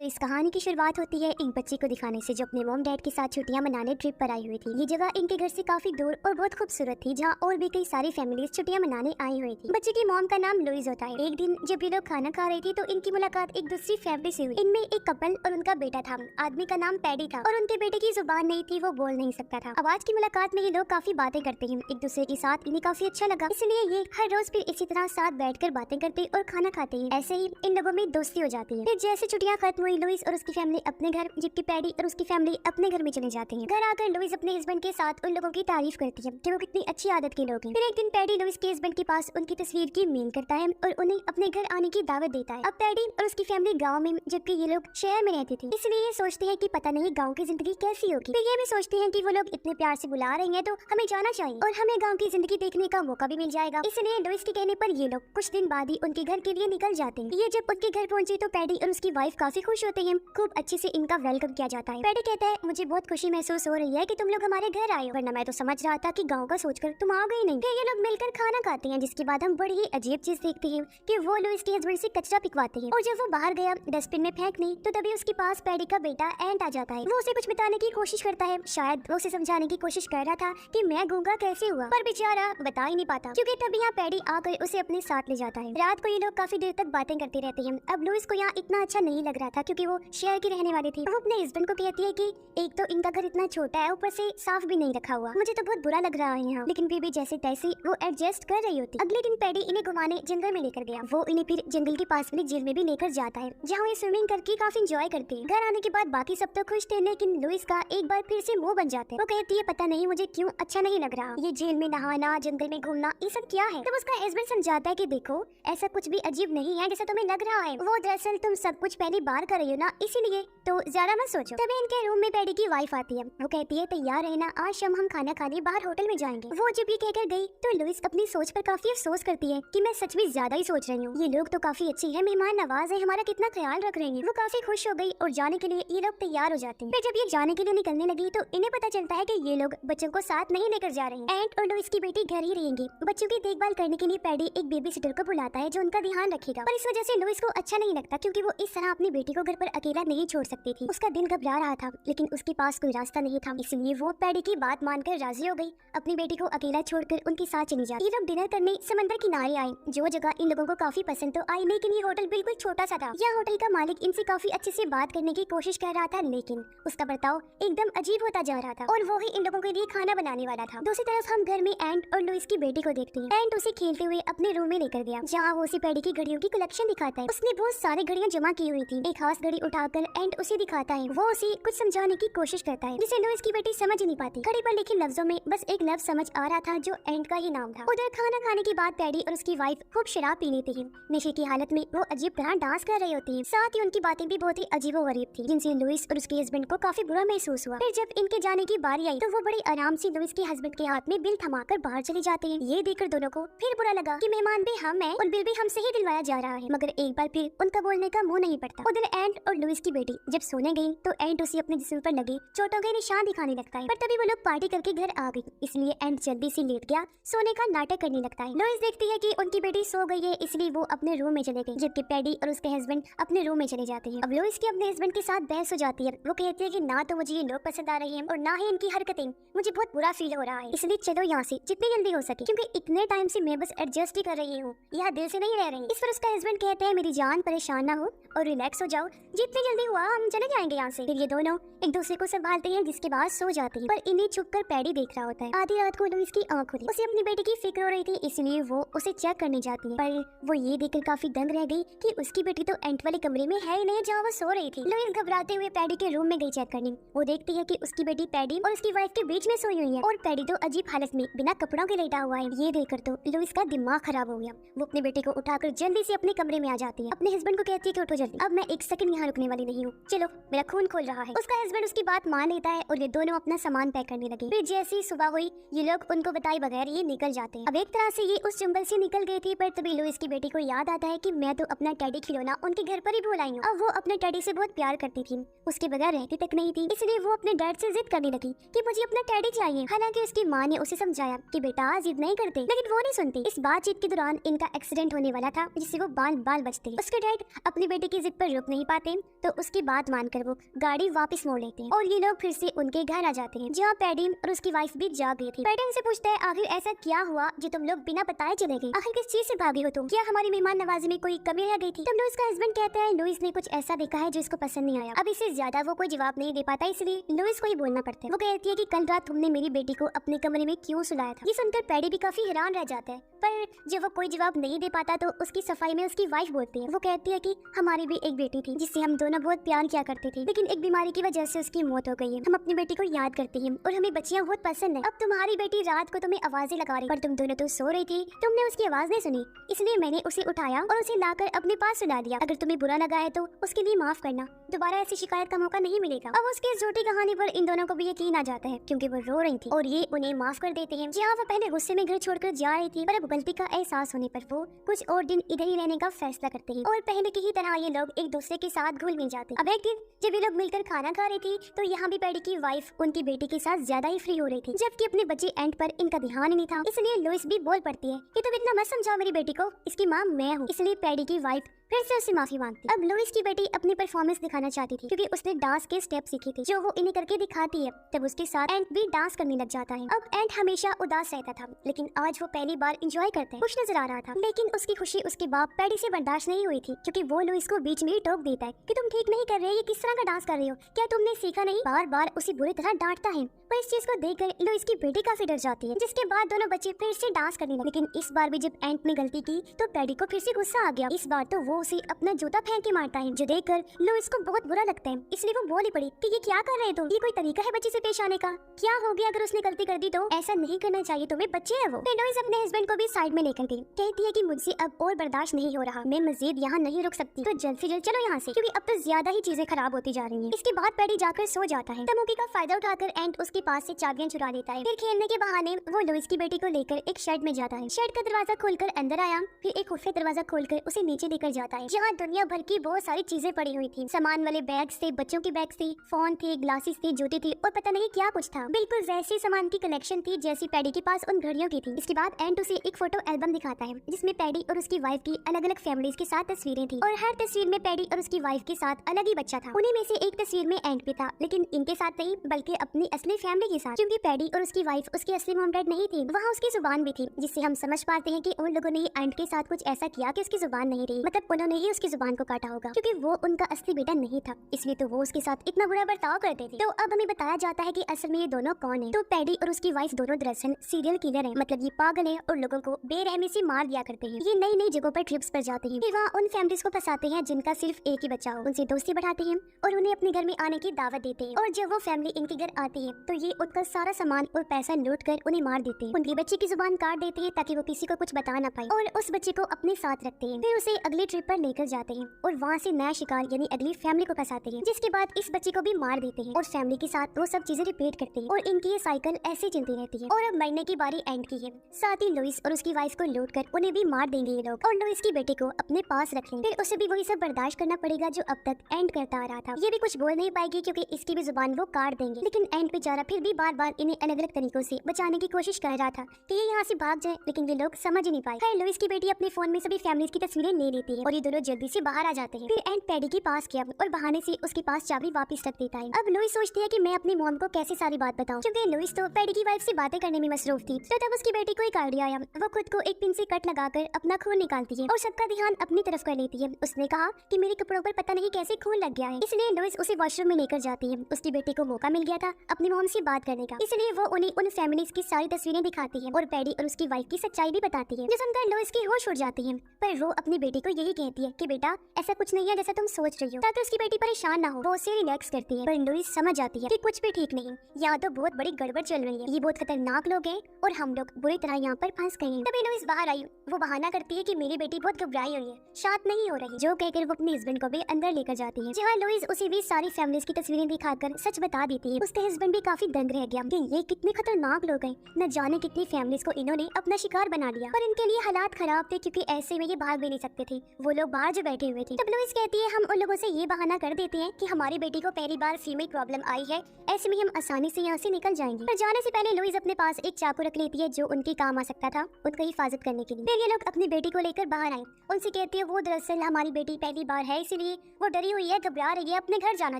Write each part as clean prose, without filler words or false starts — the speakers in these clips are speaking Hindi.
तो इस कहानी की शुरुआत होती है एक बच्चे को दिखाने से जो अपने मॉम डैड के साथ छुट्टियां मनाने ट्रिप पर आई हुई थी। ये जगह इनके घर से काफी दूर और बहुत खूबसूरत थी, जहां और भी कई सारी फैमिलीज छुट्टियां मनाने आई हुई थी। बच्चे की मॉम का नाम लुइस होता है। एक दिन जब ये लोग खाना खा रही थी तो इनकी मुलाकात एक दूसरी फैमिली से हुई। इनमें एक कपल और उनका बेटा था। आदमी का नाम पैडी था और उनके बेटे की जुबान नहीं थी, वो बोल नहीं सकता था। अब आज की मुलाकात में ये लोग काफी बातें करते हैं एक दूसरे के साथ। इन्हें काफी अच्छा लगा, इसलिए ये हर रोज फिर इसी तरह साथ बैठकर बातें करते और खाना खाते हैं। ऐसे ही इन लोगों में दोस्ती हो जाती है। फिर जैसे छुट्टियां खत्म हुई, लुइस और उसकी फैमिली अपने घर, जबकि पैडी और उसकी फैमिली अपने घर में चले जाते हैं। घर आकर लुइस अपने हस्बैंड के साथ उन लोगों की तारीफ करती है कि वो कितनी अच्छी आदत के लोग हैं। फिर एक दिन पैडी लुइस के हस्बैंड के पास उनकी तस्वीर की मेल करता है और उन्हें अपने घर आने की दावत देता है। अब पैडी और उसकी फैमिली गाँव में, जबकि ये लोग शहर में रहती थी, इसलिए ये सोचते हैं कि पता नहीं गाँव की जिंदगी कैसी होगी। फिर ये भी सोचते हैं कि वो लोग इतने प्यार से बुला रहे हैं तो हमें जाना चाहिए और हमें गाँव की जिंदगी देखने का मौका भी मिल जाएगा। इसलिए लुइस के कहने पर ये लोग कुछ दिन बाद ही उनके घर के लिए निकल जाते हैं। ये जब उनके घर पहुंचे तो पैडी और उसकी वाइफ काफी खुश होते हैं। खूब अच्छे से इनका वेलकम किया जाता है। पैडी कहता है, मुझे बहुत खुशी महसूस हो रही है कि तुम लोग हमारे घर आए हो, वरना मैं तो समझ रहा था कि गांव का सोचकर तुम आ गए नहीं। फिर ये लोग मिलकर खाना खाते हैं, जिसके बाद हम बड़ी ही अजीब चीज देखते हैं कि वो लुइस के हस्बैंड से कचरा पिकवाते हैं और जब वो बाहर गया डस्टबिन में फेंकने तो तभी उसके पास पैडी का बेटा एंट आ जाता है। वो उसे कुछ बताने की कोशिश करता है, शायद वो उसे समझाने की कोशिश कर रहा था कि मैं गूंगा कैसे हुआ, पर बेचारा बता ही नहीं पाता क्योंकि तभी यहाँ पैडी आकर उसे अपने साथ ले जाता है। रात को ये लोग काफी देर तक बातें करते रहते हैं। अब लुइस को यहाँ इतना अच्छा नहीं लग रहा था क्योंकि वो शहर की रहने वाली थी। वो अपने हस्बैंड को कहती है कि एक तो इनका घर इतना छोटा है, ऊपर से साफ भी नहीं रखा हुआ, मुझे तो बहुत बुरा लग रहा है यहाँ, लेकिन फिर भी जैसे तैसे वो एडजस्ट कर रही होती। अगले दिन पैडी इन्हें घुमाने जंगल में लेकर गया। वो इन्हें फिर जंगल के पास वाली झील में भी लेकर जाता है, जहाँ ये स्विमिंग करके काफी एंजॉय करते हैं। घर आने के बाद बाकी सब तो खुश थे, लेकिन लुइस का एक बार फिर से मुंह बन जाता है। वो कहती है, पता नहीं मुझे क्यों अच्छा नहीं लग रहा, ये झील में नहाना, जंगल में घूमना, ये सब क्या है। तब उसका हस्बैंड समझाता है कि देखो ऐसा कुछ भी अजीब नहीं है जैसा तुम्हें लग रहा है, वो दरअसल तुम सब कुछ पहली बार कर रही हो ना, इसीलिए तो ज्यादा मत सोचो। तभी इनके रूम में पैडी की वाइफ आती है। वो कहती है, तैयार रहना, आज शाम हम खाना खाने बाहर होटल में जाएंगे। वो जब ये कहकर गई तो लुइस अपनी सोच पर काफी अफसोस करती है कि मैं सच में ज्यादा ही सोच रही हूँ। ये लोग तो काफी अच्छे हैं, मेहमान नवाज है, हमारा कितना ख्याल रख रहे हैं। वो काफी खुश हो गई और जाने के लिए ये लोग तैयार हो जाते हैं। फिर जब ये जाने के लिए निकलने लगी तो इन्हें पता चलता है कि ये लोग बच्चों को साथ नहीं लेकर जा रहे हैं। एंट और लुइस की बेटी घर ही रहेंगी। बच्चों की देखभाल करने के लिए पैडी एक बेबी सिटर को बुलाता है जो उनका ध्यान रखेगा, पर इस वजह से लुइस को अच्छा नहीं लगता क्योंकि वो इस तरह अपनी बेटी को घर पर अकेला नहीं छोड़ सकती थी। उसका दिल घबरा रहा था, लेकिन उसके पास कोई रास्ता नहीं था, इसलिए वो पैडी की बात मानकर राजी हो गई। अपनी बेटी को अकेला छोड़कर उनके साथ चली जाती। ये लोग डिनर करने समंदर किनारे आए, जो जगह इन लोगों को काफी पसंद तो आई, लेकिन ये होटल बिल्कुल छोटा सा था। यह होटल का मालिक इनसे काफी अच्छे से बात करने की कोशिश कर रहा था, लेकिन उसका बर्ताव एकदम अजीब होता जा रहा था और वो ही इन लोगों के लिए खाना बनाने वाला था। दूसरी तरफ हम घर में एंट और लुइस की बेटी को देखते हैं। एंट उसे खेलते हुए अपने रूम में लेकर गया, जहाँ वो उसे पैडी की घड़ियों की कलेक्शन दिखाता है। उसने बहुत सारी घड़ियां जमा की हुई थी। एक खास घड़ी उठाकर एंट उसे दिखाता है। वो उसे कुछ समझाने की कोशिश करता है, जिसे लुइस की बेटी समझ नहीं पाती। घड़ी पर लिखे लफ्जों में बस एक लफ्ज समझ आ रहा था जो एंट का ही नाम था। उधर खाना खाने के बाद पैडी और उसकी वाइफ खूब शराब पी लेती है। नशे की हालत में वो अजीब तरह डांस कर रही होती है। साथ ही उनकी बातें भी बहुत ही अजीबोगरीब थी, जिनसे लुइस और उसके हस्बैंड को काफी बुरा महसूस हुआ। फिर जब इनके जाने की बारी आई तो वो बड़ी आराम से लुइस के हस्बैंड के हाथ में बिल थमाकर बाहर चले जाते हैं। ये देखकर दोनों को फिर बुरा लगा कि मेहमान भी हम हैं और बिल भी हमसे ही दिलवाया जा रहा है, मगर एक बार फिर उनका बोलने का मुंह नहीं पड़ता। उधर एंट और लुइस की बेटी जब सोने गई तो एंट उसे अपने जिस्म पर लगे चोटों के निशान दिखाने लगता है, पर तभी वो लोग पार्टी करके घर आ गई, इसलिए एंट जल्दी से लेट गया, सोने का नाटक करने लगता है। लुइस देखती है कि उनकी बेटी सो गई है, इसलिए वो अपने रूम में चले गई, जबकि पैडी और उसके हस्बैंड अपने रूम में चले जाते हैं। अब लुइस की अपने हस्बैंड के साथ बहस हो जाती है। वो कहती है कि ना तो मुझे ये लोग पसंद आ रहे हैं और ना ही इनकी हरकतें, मुझे बहुत बुरा फील हो रहा है, इसलिए चलो यहाँ से जितनी जल्दी हो सके, क्योंकि इतने टाइम से मैं बस एडजस्ट ही कर रही हूँ, यहाँ दिल से नहीं रह रही। इस पर उसका हस्बैंड कहते हैं, मेरी जान परेशान ना हो और रिलैक्स हो जाओ, जितनी जल्दी हुआ हम चले जाएंगे यहाँ से। फिर ये दोनों एक दूसरे को संभालते हैं, जिसके बाद सो जाते हैं, पर इन्हें छुप कर पैडी देख रहा होता है। आधी रात को लुइस की आंख खुली, उसे अपनी बेटी की फिक्र हो रही थी, इसलिए वो उसे चेक करने जाती है, पर वो ये देखकर काफी दंग रह गई कि उसकी बेटी तो एंट वाले कमरे में है ही नहीं जहाँ वो सो रही थी। लुइस घबराते हुए पैडी के रूम में गई चेक करने। वो देखती है कि उसकी बेटी पैडी और उसकी वाइफ के बीच में सोई हुई है और पैडी तो अजीब हालत में बिना कपड़ों के लेटा हुआ है। ये देखकर तो लुइस का दिमाग खराब हो गया। वो अपनी बेटी को उठाकर जल्दी से अपने कमरे में आ जाती है। अपने हस्बैंड को कहती है कि उठो जल्दी, अब मैं एक सेकंड यहाँ रुकने वाली नहीं हूँ, चलो मेरा खून खोल रहा है। उसका हस्बैंड उसकी बात मान लेता है और ये दोनों अपना सामान पैक करने लगे। फिर जैसी सुबह हुई ये लोग उनको बताए बगैर ये निकल जाते हैं। अब एक तरह से ये उस जंगल से निकल गई थी, पर तभी लुइस की बेटी को याद आता है कि मैं तो अपना टेडी खिलौना उनके घर पर ही भूल आई हूँ। अब वो अपने टेडी से बहुत प्यार करती थी, उसके बगैर रहती तक नहीं थी, इसलिए वो अपने डैड से जिद करने लगी कि मुझे अपना टेडी चाहिए। हालांकि उसकी माँ ने उसे समझाया कि बेटा जिद नहीं करते, लेकिन वो नहीं सुनती। इस बातचीत के दौरान इनका एक्सीडेंट होने वाला था, जिससे वो बाल बाल बचते। उसके डैड अपनी बेटी की जिद पर रुक नहीं पाते तो उसकी बात मानकर वो गाड़ी वापस मोड़ लेते हैं और ये लोग फिर से उनके घर आ जाते हैं, जहाँ पैडी और उसकी वाइफ भी जाग गई थी। पैडी उनसे पूछता है आखिर ऐसा क्या हुआ जो तुम लोग बिना बताए चले गए, आखिर किस चीज से भागे हो तुम, क्या हमारी मेहमान नवाजी में कोई कमी रह गई थी। तब लुइस का हस्बैंड कहता है लुइस ने कुछ ऐसा देखा है जो इसको पसंद नहीं आया। अब इससे ज्यादा वो कोई जवाब नहीं दे पाता, इसलिए लुइस को ही बोलना पड़ता है। वो कहती है कि कल रात तुमने मेरी बेटी को अपने कमरे में क्यों सुलाया था। ये सुनकर पैडी भी काफी हैरान रह जाता है, पर जब वो कोई जवाब नहीं दे पाता तो उसकी सफाई में उसकी वाइफ बोलती है। वो कहती है कि हमारी भी एक बेटी थी जिससे हम दोनों बहुत प्यार किया करते थे, लेकिन एक बीमारी की वजह से उसकी मौत हो गई है। हम अपनी बेटी को याद करते हैं और हमें बच्चियां बहुत पसंद है। अब तुम्हारी बेटी रात को तुम्हें आवाजें लगा रही, पर तुम दोनों तो सो रही थी, तुमने उसकी आवाज नहीं सुनी, इसलिए मैंने उसे उठाया और उसे लाकर अपने पास सुला दिया। अगर तुम्हें बुरा लगा है तो उसके लिए माफ करना, दोबारा ऐसी शिकायत का मौका नहीं मिलेगा। अब उसकी इस झूठी कहानी पर इन दोनों को भी यकीन आ जाता है, क्योंकि वो रो रही थी और ये उन्हें माफ कर देते हैं। जहाँ वो पहले गुस्से में घर छोड़कर जा रही थी, पर अब गलती का एहसास होने पर वो कुछ और दिन इधर ही रहने का फैसला करते हैं और पहले की ही तरह ये लोग एक दूसरे के साथ घुल मिल जाते हैं। अब एक दिन जब ये लोग मिलकर खाना खा रही थी तो यहाँ भी पैडी की वाइफ उनकी बेटी के साथ ज्यादा ही फ्री हो रही थी, जबकि अपने बच्चे एंड पर इनका ध्यान ही नहीं था। इसलिए लुइस भी बोल पड़ती है कि तुम इतना मत समझाओ मेरी बेटी को, इसकी माँ मैं हूँ। इसलिए पैडी की वाइफ फिर से उससे माफी मांगती। अब लुइस की बेटी अपनी परफॉर्मेंस दिखाना चाहती थी, क्योंकि उसने डांस के स्टेप सीखे थे जो वो इन्हें करके दिखाती है। तब उसके साथ एंट भी डांस करने लग जाता है। अब एंट हमेशा उदास रहता था, लेकिन आज वो पहली बार एंजॉय करते खुश नजर आ रहा था। लेकिन उसकी खुशी उसके बाप पैडी से बर्दाश्त नहीं हुई थी, क्योंकि वो लुइस को बीच में ही टोक देता है कि तुम ठीक नहीं कर रहे, ये किस तरह का डांस कर रहे हो, क्या तुमने सीखा नहीं। बार बार उसे बुरी तरह डांटता है, पर इस चीज को देखकर लुइस की बेटी काफी डर जाती है, जिसके बाद दोनों बच्चे फिर से डांस करने लगे। लेकिन इस बार भी जब एंट ने गलती की तो पैडी को फिर से गुस्सा आ गया। इस बार तो वो उसे अपना जूता फेंक के मारता है, जो देखकर लुइस को बहुत बुरा लगता है। इसलिए वो बोली पड़ी कि ये क्या कर रहे हो तुम, ये कोई तरीका है बच्चे से पेश आने का, क्या हो गया अगर उसने गलती कर दी तो, ऐसा नहीं करना चाहिए तुम्हें, बच्चे है वो। फिर लुइस अपने हस्बैंड को भी साइड में लेकर गई, कहती है कि मुझसे अब और बर्दाश्त नहीं हो रहा, मैं मजीद यहाँ नहीं रुक सकती, तो जल्द से जल्द चलो यहाँ से, क्योंकि अब तो ज्यादा ही चीजें खराब होती जा रही हैं। इसके बाद पैडी जाकर सो जाता है। तब मौके का फायदा उठाकर एंट उसके पास से चाबियां चुरा लेता है। फिर खेलने के बहाने वो लुइस की बेटी को लेकर एक शेड में जाता है। शेड का दरवाजा खोलकर अंदर आया, फिर एक खुफिया दरवाजा खोलकर उसे नीचे लेकर जाता है, जहाँ दुनिया भर की बहुत सारी चीजें पड़ी हुई थी। सामान वाले बैग्स थे, बच्चों के बैग्स थे, फोन थे, ग्लासेस थे, जूते थे और पता नहीं क्या कुछ था। बिल्कुल वैसे सामान की कलेक्शन थी जैसी पैडी के पास उन घड़ियों की थी। इसके बाद एंट उसे एक फोटो एल्बम दिखाता है, जिसमें पैडी और उसकी वाइफ की अलग अलग फैमिलीज के साथ तस्वीरें थी, और हर तस्वीर में पैडी और उसकी वाइफ के साथ अलग ही बच्चा था। उन्हीं में से एक तस्वीर में एंट भी था, लेकिन इनके साथ नहीं बल्कि अपनी असली फैमिली के साथ, क्योंकि पैडी और उसकी वाइफ उसकी असली मॉम डैड नहीं थी, वहाँ उसकी जुबान भी थी, जिससे हम समझ पाते हैं कि उन लोगों ने एंट के साथ कुछ ऐसा किया कि उसकी जुबान नहीं रही, मतलब उन्होंने ही उसकी जुबान को काटा होगा, क्योंकि वो उनका असली बेटा नहीं था, इसलिए तो वो उसके साथ इतना बुरा बर्ताव करते थे। तो अब हमें बताया जाता है कि असल में ये दोनों कौन है। तो पैडी और उसकी वाइफ दोनों दरअसल सीरियल किलर है, मतलब ये पागल है और लोगों को बेरहमी से मार दिया करते हैं। ये नई नई जगहों पर ट्रिप्स पर जाते हैं, फिर वहाँ उन फैमिलीज को फंसाते हैं जिनका सिर्फ एक ही बच्चा हो, उनसे दोस्ती बढ़ाते हैं और उन्हें अपने घर में आने की दावत देते हैं। और जब वो फैमिली इनके घर आती है तो ये उनका सारा सामान और पैसा लूट कर उन्हें मार देते हैं, उनकी बच्ची की जुबान काट देते हैं ताकि वो किसी को कुछ बता ना पाए, और उस बच्चे को अपने साथ रखते हैं। फिर उसे अगली ट्रिप पर लेकर जाते हैं और वहाँ से नया शिकार यानी अगली फैमिली को फंसाते हैं, जिसके बाद इस बच्चे को भी मार देते हैं और फैमिली के साथ वो सब चीजें रिपीट करते हैं और इनकी ये साइकिल ऐसे चलती रहती है। और अब मरने की बारी एंड की है, साथ ही लुइस और उसकी वाइफ को लूट कर उन्हें भी मार देंगे ये लोग, और लुइस की बेटी को अपने पास रख लेंगे। फिर उसे भी वही सब बर्दाश्त करना पड़ेगा जो अब तक एंड करता आ रहा था। ये भी कुछ बोल नहीं पाएगी क्योंकि इसकी भी जुबान वो काट देंगे, लेकिन एंड बेचारा फिर भी बार बार इन्हें अलग अलग तरीकों से बचाने की कोशिश कर रहा था कि ये यहाँ से भाग जाए, लेकिन ये लोग समझ ही नहीं पाए। खैर लुइस की बेटी अपने फोन में सभी फैमिलीज की तस्वीरें ले लेती है और ये दोनों जल्दी से बाहर आ जाते हैं। फिर एंड पैडी के पास गया और बहाने से उसके पास चाबी वापस रख देता है। अब लुइस सोचती है कि मैं अपनी मॉम को कैसे सारी बात बताऊं, क्योंकि लुइस तो पैडी की वाइफ से बातें करने में मसरूफ थी। तो तब उसकी बेटी को एक आइडिया आया, वो खुद को एक पिन से कट लगाकर अपना खून निकालती है और सबका ध्यान अपनी तरफ कर लेती है। उसने कहा कि मेरे कपड़ों पर पता नहीं कैसे खून लग गया है, इसलिए लुइस उसे वॉशरूम में लेकर जाती है। उसकी बेटी को मौका मिल गया था अपनी मॉम से बात करने का, इसलिए वो उन्हें उन फैमिलीज की सारी तस्वीरें दिखाती है और पैडी और उसकी वाइफ की सच्चाई भी बताती है, जो सुनकर लुइस की होश उड़ जाती है। पर वो अपनी बेटी को यही कहती है कि बेटा ऐसा कुछ नहीं है जैसा तुम सोच रही हो, ताकि उसकी बेटी परेशान ना हो। वो उसे रिलैक्स करती है, पर लुइस समझ जाती है कि कुछ भी ठीक नहीं, यहाँ तो बहुत बड़ी गड़बड़ चल रही है, ये बहुत खतरनाक लोग हैं और हम लोग बुरी तरह यहाँ पर फंस गए हैं। तभी लुइस बाहर आई, वो बहाना करती है कि मेरी बेटी बहुत घबराई हुई है, शांत नहीं हो रही, जो कहकर वो अपने हस्बैंड को भी अंदर लेकर जाती है, जहाँ लुइस उसे भी सारी फैमिलीज की तस्वीरें दिखाकर सच बता देती है। उसके हस्बैंड भी काफी दंग रह गया कि ये कितने खतरनाक लोग हैं, न जाने कितनी फैमिलीज को इन्होंने अपना शिकार बना लिया। पर इनके लिए हालात खराब थे क्योंकि ऐसे में ये भाग भी नहीं सकते थे, वो लोग बाहर जो बैठे हुए थे। तब लुइस कहती है हम उन लोगों से ये बहाना कर देते हैं कि हमारी बेटी को पहली बार फीमेल प्रॉब्लम आई है, ऐसे में हम आसानी से यहाँ से निकल जाएंगे। पर जाने से पहले लुइस अपने पास एक चाकू रख लेती है जो उनके काम आ सकता था उनकी हिफाजत करने के लिए। फिर ये लोग अपनी बेटी को लेकर बाहर आए। उनसे कहती है वो दरअसल हमारी बेटी पहली बार है, इसीलिए वो डरी हुई है, घबरा रही है, अपने घर जाना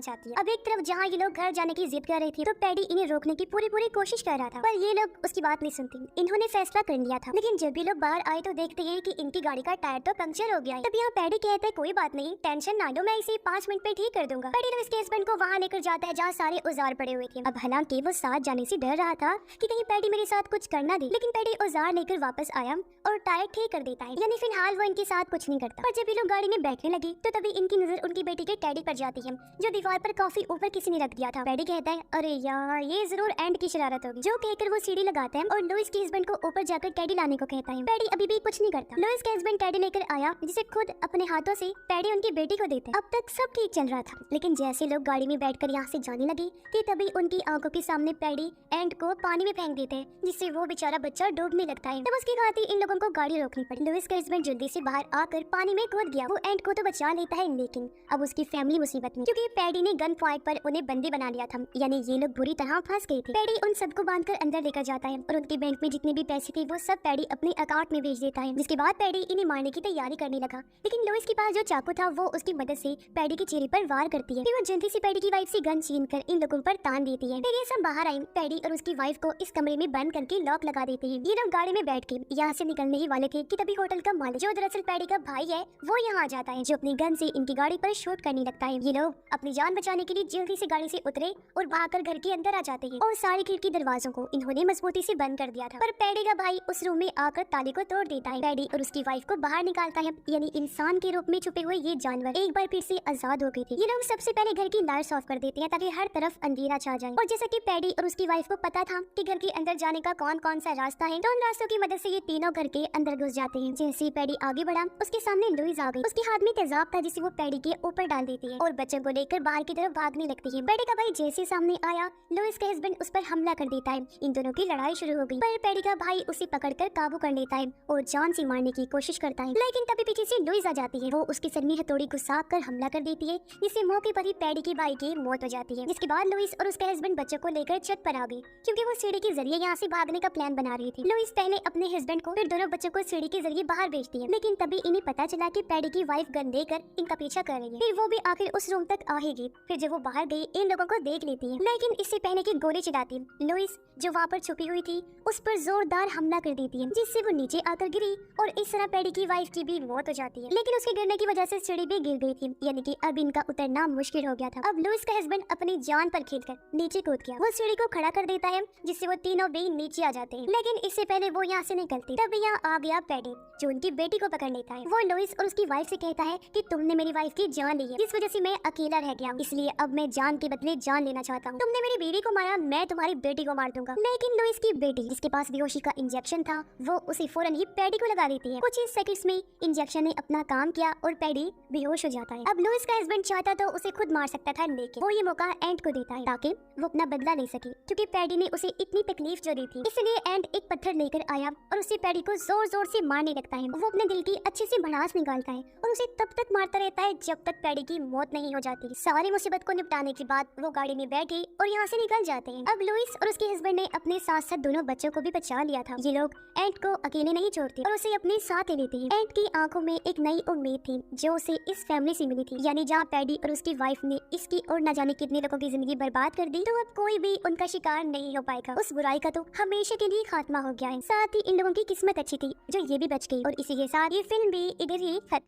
चाहती है। अब एक तरफ जहाँ ये लोग घर जाने की जिद कर रही थी तो पैडी इन्हें रोकने की पूरी कोशिश कर रहा था, पर ये लोग उसकी बात नहीं सुनती। इन्होंने फैसला कर लिया था। लेकिन जब ये लोग बाहर आए तो देखते हैं कि इनकी गाड़ी का टायर तो पंक्चर हो गया है। तब यहाँ पैडी कहता है कोई बात नहीं, टेंशन ना लो, मैं इसे 5 मिनट में ठीक कर दूंगा। पैडी उसके हस्बैंड को वहाँ लेकर जाता है जहाँ सारे औजार पड़े हुए थे। अब हालांकि वो साथ जाने से डर रहा था कि कहीं पैडी मेरे साथ कुछ करना दे, लेकिन पैडी औजार लेकर वापस आया और टायर ठीक कर देता है। यानी फिलहाल वो इनके साथ कुछ नहीं करता। पर जब ये लोग गाड़ी में बैठने लगे तो तभी इनकी नजर उनकी बेटी के टेडी पर जाती है जो दीवार पर काफी ऊपर किसी ने रख दिया था। पैडी कहता है अरे यार ये जरूर एंड की शरारत होगी, जो कहकर वो सीढ़ी लगाता है और लुइस के हस्बैंड को ऊपर जाकर टेडी लाने को कहता है। पैडी अभी भी कुछ नहीं करता। लुइस के हस्बैंड टेडी लेकर आया जिसे खुद अपने हाथों से पैडी उनकी बेटी को देता है। अब तक सब ठीक चल रहा था, लेकिन जैसे लोग गाड़ी में बैठकर यहाँ से जाने लगे कि तभी उनकी आंखों के सामने पैडी एंड को पानी में फेंक देते हैं, जिससे वो बेचारा बच्चा डूबने लगता है। तब उसकी खातिर इन लोगों को गाड़ी रोकनी पड़ी। लुइस का हस्बैंड जल्दी से बाहर आकर पानी में कूद गया। वो एंड को तो बचा लेता है, लेकिन अब उसकी फैमिली मुसीबत में, क्योंकि पैडी ने गन पॉइंट पर उन्हें बंदी बना लिया था। यानी ये लोग बुरी तरह फंस गए थे। पैडी उन सबको बांधकर अंदर लेकर जाता है और उनके बैंक में जितने भी पैसे थे वो सब पैडी अपने अकाउंट में भेज देता है। जिसके बाद पैडी इन्हें मारने की तैयारी करने लगा, लेकिन लुइस के पास जो चाकू था वो उसकी मदद से पैडी के चेहरे पर वार करती है। फिर वो जल्दी से पैडी की वाइफ से गन छीन कर इन लोगों पर तान देती है। फिर ये सब बाहर आई। पैडी और उसकी वाइफ को इस कमरे में बंद करके लॉक लगा देते हैं। ये लोग गाड़ी में बैठ के यहाँ से निकलने ही वाले थे कि तभी होटल का मालिक, जो दरअसल पैडी का भाई है, वो यहाँ आ जाता है, जो अपनी गन से इनकी गाड़ी पर शूट करने लगता है। ये लोग अपनी जान बचाने के लिए जल्दी से गाड़ी से उतरे और भागकर घर के अंदर आ जाते हैं और सारी खिड़की दरवाजों को इन्होंने मजबूती से बंद कर दिया था। पर पैडी का भाई उस रूम में आकर ताले को तोड़ देता है। पैडी और उसकी वाइफ को बाहर निकालता है, यानी इंसान के रूप में छुपे हुए ये जानवर एक बार फिर से आजाद हो गए थे। ये लोग सबसे पहले घर की लाइट्स ऑफ कर देते हैं ताकि हर तरफ अंधेरा छा जाए। और जैसा कि पैडी और उसकी वाइफ को पता था कि घर के अंदर जाने का कौन कौन सा रास्ता है, तो उन रास्तों की मदद से ये तीनों घर के अंदर घुस जाते हैं। जैसे पैडी आगे बढ़ा उसके सामने लुइस आ गई। उसके हाथ में तेजाब था जिसे वो पैडी के ऊपर डाल देती है और बच्चों को लेकर बाहर की तरफ भागने लगती है। पैडी का भाई जैसे सामने आया, लुइस का हस्बैंड उस पर हमला कर देता है। इन दोनों की लड़ाई शुरू हो गई, पर पैडी का भाई उसे पकड़कर काबू कर लेता है और जान से मारने की कोशिश करता है। लेकिन तभी पीछे से लुइस आ जाती है। वो उसके सर में हथौड़ी घुसा कर हमला कर देती है, जिससे मौके पर ही पैडी के भाई की मौत हो जाती है। जिसके बाद लुइस और उसका हस्बैंड बच्चों को लेकर छत पर आ गई, क्योंकि वो सीढ़ी के जरिए यहाँ से भागने का प्लान बना रही थी। लुइस पहले अपने हस्बैंड को फिर दोनों बच्चों को सीढ़ी के जरिए बाहर भेजती है, लेकिन तभी इन्हें पता चला कि पैडी की वाइफ गन लेकर इनका पीछा कर रही है। फिर वो भी आखिर उस रूम तक आएगी। फिर जब वो बाहर गई इन लोगों को देख लेती है, लेकिन इससे पहले कि गोली चलाती लुइस जो वहाँ पर छुपी हुई थी उस पर जोरदार हमला कर देती है, जिससे वो नीचे आकर गिरी और इस तरह पैडी की वाइफ की भी मौत हो जाती है। लेकिन उसके गिरने की वजह से सीढ़ी भी गिर गई थी, यानी कि अब इनका उतरना मुश्किल हो गया था। अब लुइस का हस्बैंड अपनी जान पर खेलकर नीचे कूद गया। वो सीढ़ी को खड़ा कर देता है, जिससे वो तीनों भी नीचे आ जाते हैं। लेकिन इससे पहले वो यहाँ से निकलती तब यहाँ आ गया पैडी, जो उनकी बेटी को पकड़ लेता है। वो लुइस और उसकी वाइफ से कहता है कि तुमने मेरी वाइफ की जान ली है, जिस वजह से मैं अकेला रह गया, इसलिए अब मैं जान के बदले जान लेना चाहता हूँ। तुमने मेरी बीवी को मारा, मैं तुम्हारी बेटी को मार दूंगा। लेकिन लुइस की बेटी, जिसके पास बेहोशी का इंजेक्शन था, वो उसे फौरन ही पैडी को लगा देती है। कुछ ही सेकंड्स में इंजेक्शन ने अपना काम किया और पैडी बेहोश हो जाता है। अब लुइस का हस्बैंड चाहता तो उसे खुद मार सकता था, लेकिन वो ये मौका एंड को देता है ताकि वो अपना बदला ले सके, क्योंकि पैडी ने उसे इतनी तकलीफ जो दी थी। इसलिए एंड एक पत्थर लेकर आया और उसे पैडी को जोर जोर से मारने लगता है। वो अपने दिल की अच्छे से भड़ास निकालता है और उसे तब तक मारता रहता है जब तक पैडी की मौत नहीं हो जाती। सारी मुसीबत को निपटाने के बाद वो गाड़ी में बैठ गई और यहाँ से निकल जाते हैं। अब लुइस और उसके हस्बैंड ने अपने साथ साथ दोनों बच्चों को भी बचा लिया था। ये लोग एंड को अकेले नहीं छोड़ते और उसे अपने साथ ले लेते हैं। एंड की आंखों में एक नई उम्मीद थी जो उसे इस फैमिली से मिली थी, यानी जहाँ पैडी और उसकी वाइफ ने इसकी और न जाने कितने लोगों की जिंदगी बर्बाद कर दी, तो अब कोई भी उनका शिकार नहीं हो पाएगा। उस बुराई का तो हमेशा के लिए खात्मा हो गया है। साथ ही इन लोगों की किस्मत अच्छी थी जो ये भी बच गई। और इसी के साथ ये फिल्म भी इधर ही खत्म।